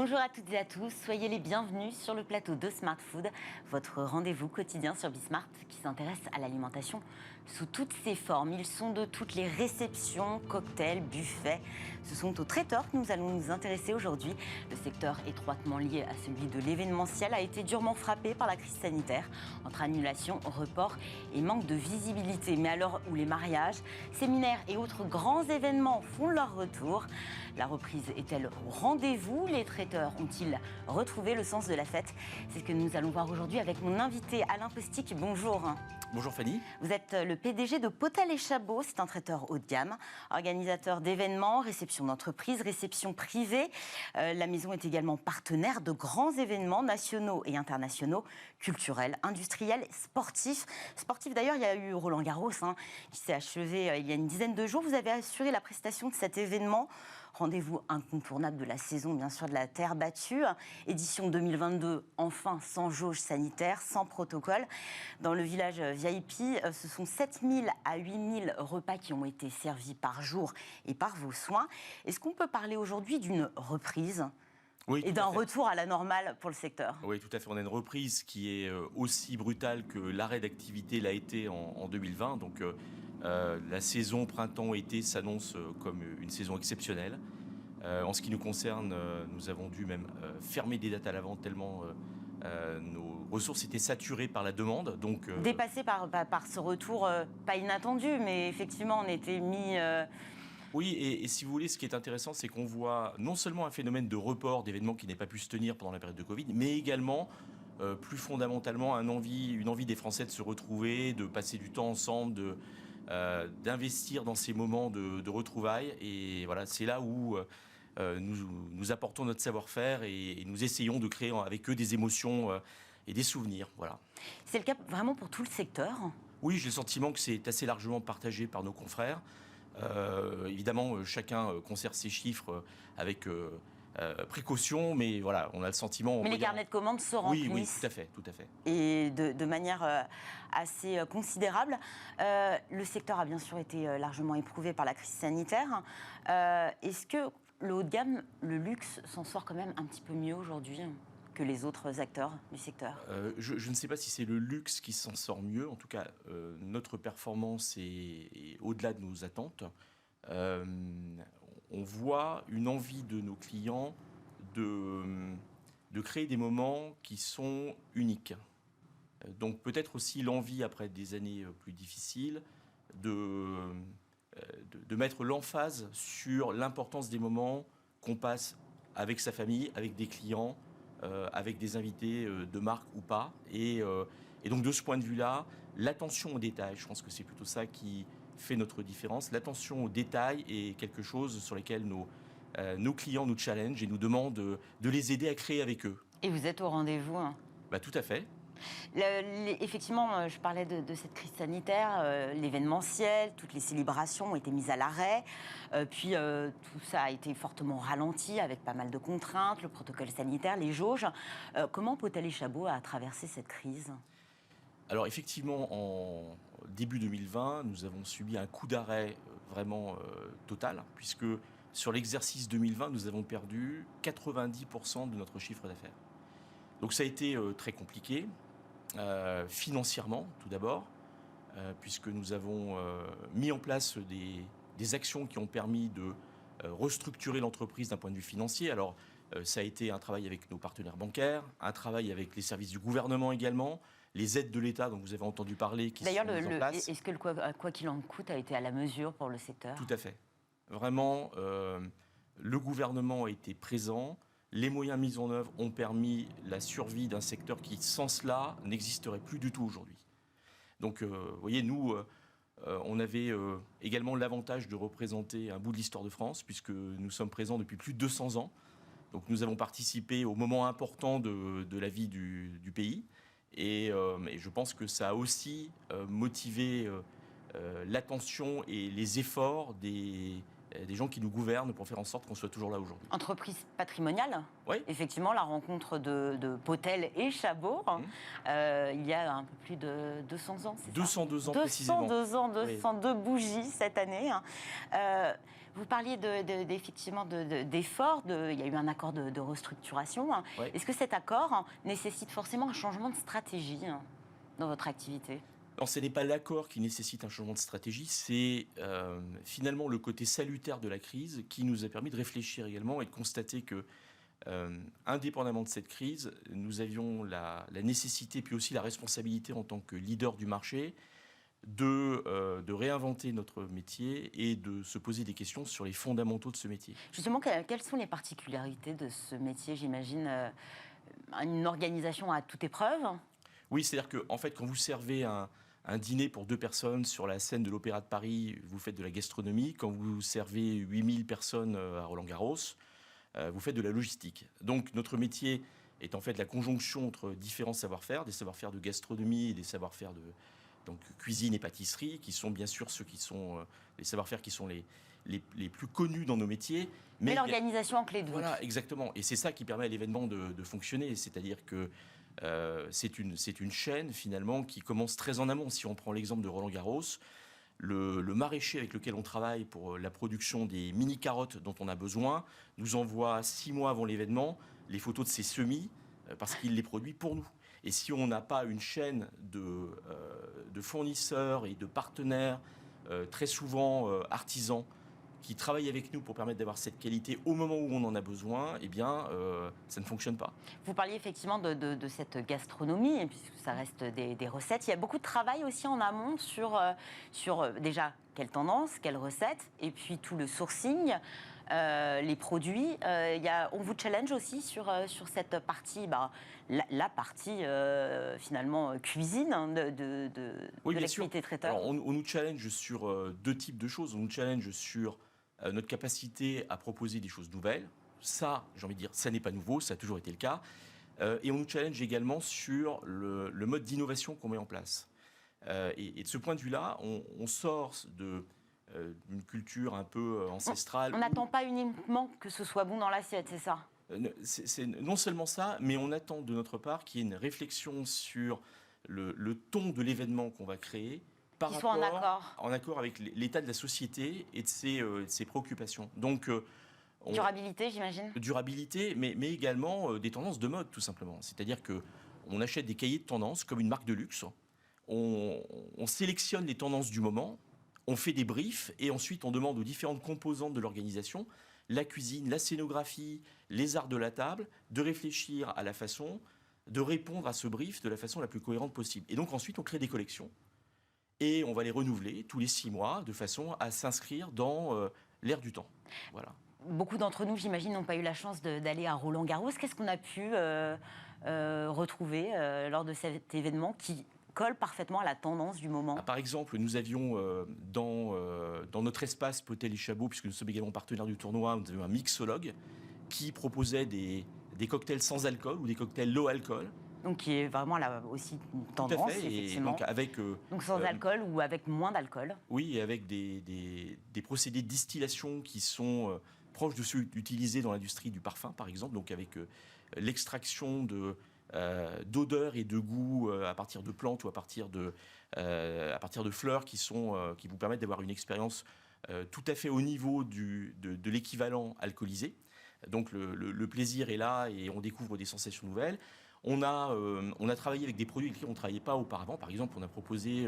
Bonjour à toutes et à tous, soyez les bienvenus sur le plateau de Smart Food, votre rendez-vous quotidien sur Bismart qui s'intéresse à l'alimentation sous toutes ses formes. Ils sont de toutes les réceptions, cocktails, buffets. Ce sont aux traiteurs que nous allons nous intéresser aujourd'hui. Le secteur étroitement lié à celui de l'événementiel a été durement frappé par la crise sanitaire, entre annulations, reports et manque de visibilité. Mais à l'heure où les mariages, séminaires et autres grands événements font leur retour, la reprise est-elle au rendez-vous? Les traiteurs ont-ils retrouvé le sens de la fête? C'est ce que nous allons voir aujourd'hui avec mon invité Alain Postic. Bonjour. Bonjour Fanny. Vous êtes le PDG de Potal et Chabot, c'est un traiteur haut de gamme, organisateur d'événements, réception d'entreprises, réception privée. La maison est également partenaire de grands événements nationaux et internationaux, culturels, industriels, sportifs. Sportifs d'ailleurs, il y a eu Roland Garros qui s'est achevé il y a une dizaine de jours. Vous avez assuré la prestation de cet événement. Rendez-vous incontournable de la saison, bien sûr, de la terre battue. Édition 2022, enfin, sans jauge sanitaire, sans protocole. Dans le village VIP, ce sont 7 000 à 8 000 repas qui ont été servis par jour et par vos soins. Est-ce qu'on peut parler aujourd'hui d'une reprise ? Oui, et d'un retour à la normale pour le secteur? Oui, tout à fait. On a une reprise qui est aussi brutale que l'arrêt d'activité l'a été en 2020. Donc la saison printemps-été s'annonce comme une saison exceptionnelle. En ce qui nous concerne, nous avons dû même fermer des dates à l'avant tellement nos ressources étaient saturées par la demande. Donc, dépassé par ce retour pas inattendu, mais effectivement on était mis... Oui, et si vous voulez, ce qui est intéressant, c'est qu'on voit non seulement un phénomène de report d'événements qui n'ait pas pu se tenir pendant la période de Covid, mais également, plus fondamentalement, une envie des Français de se retrouver, de passer du temps ensemble, d'investir dans ces moments de retrouvailles. Et voilà, c'est là où nous apportons notre savoir-faire et nous essayons de créer avec eux des émotions et des souvenirs. Voilà. C'est le cas vraiment pour tout le secteur? Oui, j'ai le sentiment que c'est assez largement partagé par nos confrères. Évidemment, chacun conserve ses chiffres avec précaution, mais voilà, on a le sentiment... Mais les carnets de commandes se remplissent. Oui, tout à fait, tout à fait. Et de manière assez considérable. Le secteur a bien sûr été largement éprouvé par la crise sanitaire. Est-ce que le haut de gamme, le luxe, s'en sort quand même un petit peu mieux aujourd'hui que les autres acteurs du secteur? Je ne sais pas si c'est le luxe qui s'en sort mieux. En tout cas, notre performance est au-delà de nos attentes. On voit une envie de nos clients de créer des moments qui sont uniques. Donc peut-être aussi l'envie, après des années plus difficiles, de mettre l'emphase sur l'importance des moments qu'on passe avec sa famille, avec des clients, avec des invités de marque ou pas. Et donc de ce point de vue-là, l'attention aux détails, je pense que c'est plutôt ça qui fait notre différence. L'attention aux détails est quelque chose sur lequel nos clients nous challengent et nous demandent de les aider à créer avec eux. Et vous êtes au rendez-vous Tout à fait. Effectivement, je parlais de cette crise sanitaire, l'événementiel, toutes les célébrations ont été mises à l'arrêt, puis tout ça a été fortement ralenti avec pas mal de contraintes, le protocole sanitaire, les jauges. Comment Potal et Chabot a traversé cette crise ? Alors effectivement, en début 2020, nous avons subi un coup d'arrêt vraiment total, puisque sur l'exercice 2020, nous avons perdu 90% de notre chiffre d'affaires. Donc ça a été très compliqué. Financièrement, tout d'abord, puisque nous avons mis en place des actions qui ont permis de restructurer l'entreprise d'un point de vue financier. Alors, ça a été un travail avec nos partenaires bancaires, un travail avec les services du gouvernement également, les aides de l'État dont vous avez entendu parler qui sont mises en place. Est-ce que le quoi qu'il en coûte a été à la mesure pour le secteur ? Tout à fait. Vraiment, le gouvernement a été présent. Les moyens mis en œuvre ont permis la survie d'un secteur qui, sans cela, n'existerait plus du tout aujourd'hui. Donc, vous voyez, nous, on avait également l'avantage de représenter un bout de l'histoire de France, puisque nous sommes présents depuis plus de 200 ans. Donc, nous avons participé au moment important de la vie du pays. Et je pense que ça a aussi motivé l'attention et les efforts des des gens qui nous gouvernent pour faire en sorte qu'on soit toujours là aujourd'hui. Entreprise patrimoniale, Oui. Effectivement, la rencontre de Potel et Chabot, il y a un peu plus de 200 ans, c'est 202 ans précisément. 202 ans, 202 bougies cette année. Vous parliez effectivement d'efforts, il y a eu un accord de restructuration. Oui. Est-ce que cet accord nécessite forcément un changement de stratégie dans votre activité ? Non, ce n'est pas l'accord qui nécessite un changement de stratégie, c'est finalement le côté salutaire de la crise qui nous a permis de réfléchir également et de constater que, indépendamment de cette crise, nous avions la nécessité, puis aussi la responsabilité en tant que leader du marché, de réinventer notre métier et de se poser des questions sur les fondamentaux de ce métier. Justement, quelles sont les particularités de ce métier, j'imagine une organisation à toute épreuve? Oui, c'est-à-dire que, en fait, quand vous servez un dîner pour 2 personnes sur la scène de l'Opéra de Paris, vous faites de la gastronomie. Quand vous servez 8000 personnes à Roland-Garros, vous faites de la logistique. Donc notre métier est en fait la conjonction entre différents savoir-faire, des savoir-faire de gastronomie et des savoir-faire de cuisine et pâtisserie, qui sont bien sûr ceux qui sont les savoir-faire qui sont les plus connus dans nos métiers. Mais l'organisation en clé de voûte. Voilà, exactement. Et c'est ça qui permet à l'événement de fonctionner. C'est-à-dire que c'est une chaîne finalement qui commence très en amont. Si on prend l'exemple de Roland-Garros, le maraîcher avec lequel on travaille pour la production des mini-carottes dont on a besoin nous envoie 6 mois avant l'événement les photos de ses semis parce qu'il les produit pour nous. Et si on n'a pas une chaîne de fournisseurs et de partenaires, très souvent artisans, qui travaillent avec nous pour permettre d'avoir cette qualité au moment où on en a besoin, eh bien, ça ne fonctionne pas. Vous parliez effectivement de cette gastronomie, puisque ça reste des recettes. Il y a beaucoup de travail aussi en amont sur déjà, quelles tendances, quelles recettes, et puis tout le sourcing, les produits. On vous challenge aussi sur cette partie, la partie finalement cuisine de l'activité traiteur. Alors, on nous challenge sur 2 types de choses. On nous challenge sur notre capacité à proposer des choses nouvelles. Ça, j'ai envie de dire, ça n'est pas nouveau, ça a toujours été le cas. Et on nous challenge également sur le mode d'innovation qu'on met en place. Et de ce point de vue-là, on sort d'une culture un peu ancestrale. On n'attend pas uniquement que ce soit bon dans l'assiette, c'est ça ? C'est non seulement ça, mais on attend de notre part qu'il y ait une réflexion sur le ton de l'événement qu'on va créer, par rapport, en accord avec l'état de la société et de ses préoccupations. Donc, durabilité, j'imagine. Durabilité, mais également des tendances de mode, tout simplement. C'est-à-dire qu'on achète des cahiers de tendances comme une marque de luxe, on sélectionne les tendances du moment, on fait des briefs et ensuite on demande aux différentes composantes de l'organisation, la cuisine, la scénographie, les arts de la table, de réfléchir à la façon de répondre à ce brief de la façon la plus cohérente possible. Et donc ensuite on crée des collections. Et on va les renouveler tous les 6 mois de façon à s'inscrire dans l'ère du temps. Voilà. Beaucoup d'entre nous, j'imagine, n'ont pas eu la chance d'aller à Roland-Garros. Qu'est-ce qu'on a pu retrouver lors de cet événement qui colle parfaitement à la tendance du moment? Par exemple, nous avions dans notre espace Potel et Chabot, puisque nous sommes également partenaires du tournoi, nous avions un mixologue qui proposait des cocktails sans alcool ou des cocktails low alcool. Donc qui est vraiment là aussi une tendance, tout à fait, effectivement. Et donc sans alcool ou avec moins d'alcool. Oui, et avec des procédés de distillation qui sont proches de ceux utilisés dans l'industrie du parfum, par exemple. Donc avec l'extraction d'odeurs et de goûts à partir de plantes ou à partir de fleurs qui vous permettent d'avoir une expérience tout à fait au niveau de l'équivalent alcoolisé. Donc le plaisir est là et on découvre des sensations nouvelles. On a travaillé avec des produits avec lesquels on ne travaillait pas auparavant. Par exemple, on a proposé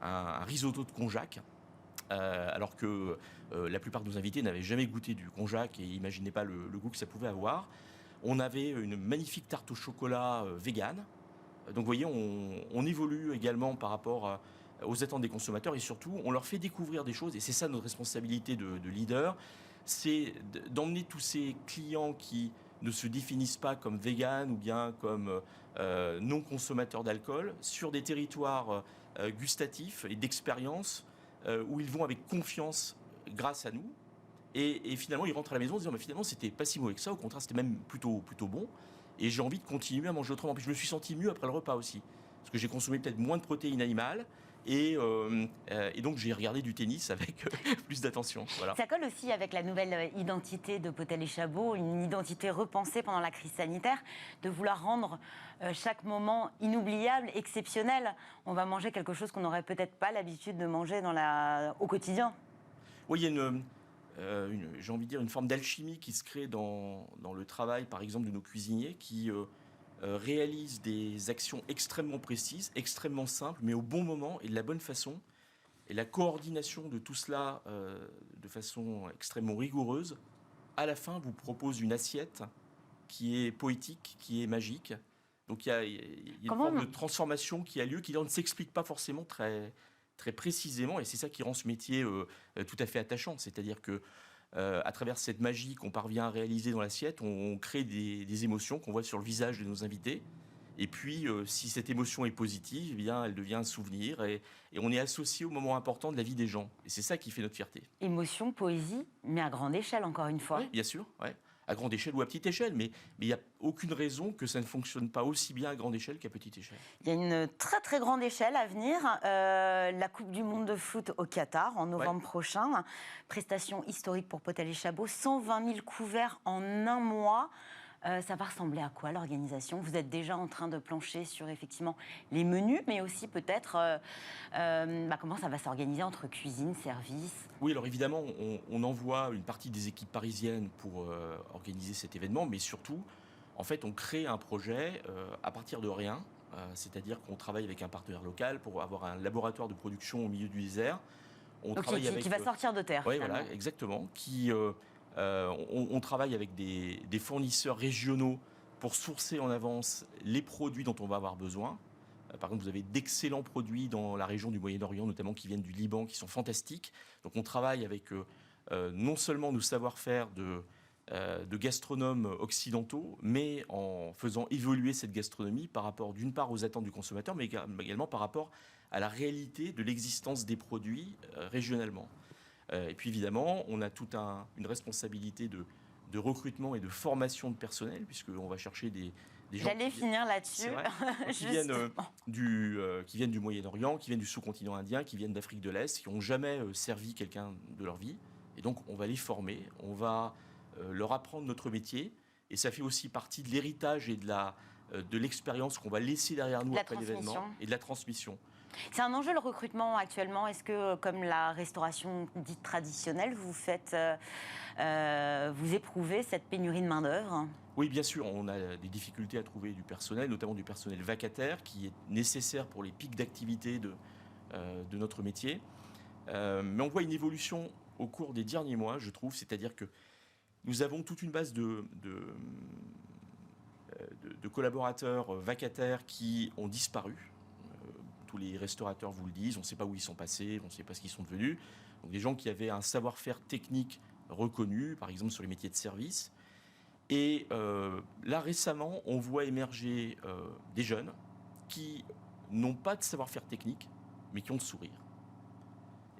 un risotto de konjac, alors que la plupart de nos invités n'avaient jamais goûté du konjac et n'imaginaient pas le goût que ça pouvait avoir. On avait une magnifique tarte au chocolat vegan. Donc vous voyez, on évolue également par rapport aux attentes des consommateurs et surtout, on leur fait découvrir des choses. Et c'est ça notre responsabilité de leader, c'est d'emmener tous ces clients qui ne se définissent pas comme véganes ou bien comme non consommateurs d'alcool sur des territoires gustatifs et d'expérience où ils vont avec confiance grâce à nous. Et finalement, ils rentrent à la maison en disant finalement, c'était pas si mauvais que ça, au contraire, c'était même plutôt bon. Et j'ai envie de continuer à manger autrement. Puis je me suis senti mieux après le repas aussi. Parce que j'ai consommé peut-être moins de protéines animales Et donc j'ai regardé du tennis avec plus d'attention. Voilà. Ça colle aussi avec la nouvelle identité de Potel et Chabot, une identité repensée pendant la crise sanitaire, de vouloir rendre chaque moment inoubliable, exceptionnel. On va manger quelque chose qu'on n'aurait peut-être pas l'habitude de manger au quotidien. Oui, il y a j'ai envie de dire, une forme d'alchimie qui se crée dans le travail, par exemple, de nos cuisiniers qui réalisent des actions extrêmement précises, extrêmement simples, mais au bon moment et de la bonne façon. Et la coordination de tout cela de façon extrêmement rigoureuse, à la fin, vous propose une assiette qui est poétique, qui est magique. Donc il y a une forme de transformation qui a lieu, qui ne s'explique pas forcément très, très précisément, et c'est ça qui rend ce métier tout à fait attachant. C'est-à-dire que à travers cette magie qu'on parvient à réaliser dans l'assiette, on crée des émotions qu'on voit sur le visage de nos invités. Et puis, si cette émotion est positive, eh bien, elle devient un souvenir et on est associé au moment important de la vie des gens. Et c'est ça qui fait notre fierté. Émotion, poésie, mais à grande échelle, encore une fois. Oui, bien sûr, ouais. À grande échelle ou à petite échelle, mais il n'y a aucune raison que ça ne fonctionne pas aussi bien à grande échelle qu'à petite échelle. Il y a une très très grande échelle à venir, la Coupe du Monde de foot au Qatar en novembre prochain. Prestation historique pour Potel et Chabot, 120 000 couverts en un mois. Ça va ressembler à quoi l'organisation? Vous êtes déjà en train de plancher sur effectivement les menus, mais aussi peut-être comment ça va s'organiser entre cuisine, service? Oui, alors évidemment, on envoie une partie des équipes parisiennes pour organiser cet événement, mais surtout, en fait, on crée un projet à partir de rien, c'est-à-dire qu'on travaille avec un partenaire local pour avoir un laboratoire de production au milieu du désert. Qui va sortir de terre. Oui, voilà, exactement. On travaille avec des fournisseurs régionaux pour sourcer en avance les produits dont on va avoir besoin. Par exemple, vous avez d'excellents produits dans la région du Moyen-Orient, notamment qui viennent du Liban, qui sont fantastiques. Donc on travaille avec non seulement nos savoir-faire de gastronomes occidentaux, mais en faisant évoluer cette gastronomie par rapport d'une part aux attentes du consommateur, mais également par rapport à la réalité de l'existence des produits régionalement. Et puis évidemment, on a toute une responsabilité de recrutement et de formation de personnel, puisqu'on va chercher des gens... J'allais finir là-dessus. Qui viennent du Moyen-Orient, qui viennent du sous-continent indien, qui viennent d'Afrique de l'Est, qui n'ont jamais servi quelqu'un de leur vie. Et donc, on va les former, on va leur apprendre notre métier. Et ça fait aussi partie de l'héritage et de l'expérience qu'on va laisser derrière nous après l'événement et de la transmission. C'est un enjeu le recrutement actuellement. Est-ce que, comme la restauration dite traditionnelle, vous éprouvez cette pénurie de main-d'œuvre? Oui, bien sûr, on a des difficultés à trouver du personnel, notamment du personnel vacataire, qui est nécessaire pour les pics d'activité de notre métier. Mais on voit une évolution au cours des derniers mois, je trouve, c'est-à-dire que nous avons toute une base de collaborateurs vacataires qui ont disparu. Tous les restaurateurs vous le disent, on ne sait pas où ils sont passés, on ne sait pas ce qu'ils sont devenus. Donc des gens qui avaient un savoir-faire technique reconnu, par exemple sur les métiers de service. Et là, récemment, on voit émerger des jeunes qui n'ont pas de savoir-faire technique, mais qui ont le sourire.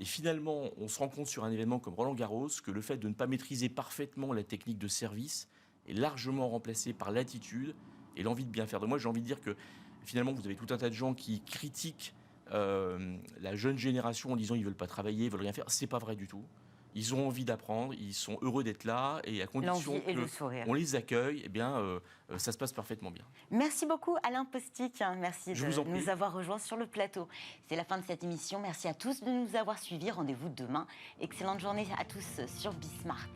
Et finalement, on se rend compte sur un événement comme Roland-Garros que le fait de ne pas maîtriser parfaitement la technique de service est largement remplacé par l'attitude et l'envie de bien faire. Donc moi, j'ai envie de dire que finalement, vous avez tout un tas de gens qui critiquent la jeune génération en disant qu'ils ne veulent pas travailler, ils ne veulent rien faire. Ce n'est pas vrai du tout. Ils ont envie d'apprendre, ils sont heureux d'être là et à condition qu'on les accueille, eh bien, ça se passe parfaitement bien. Merci beaucoup Alain Postic, merci de nous avoir rejoints sur le plateau. C'est la fin de cette émission, merci à tous de nous avoir suivis, rendez-vous demain. Excellente journée à tous sur Bismart.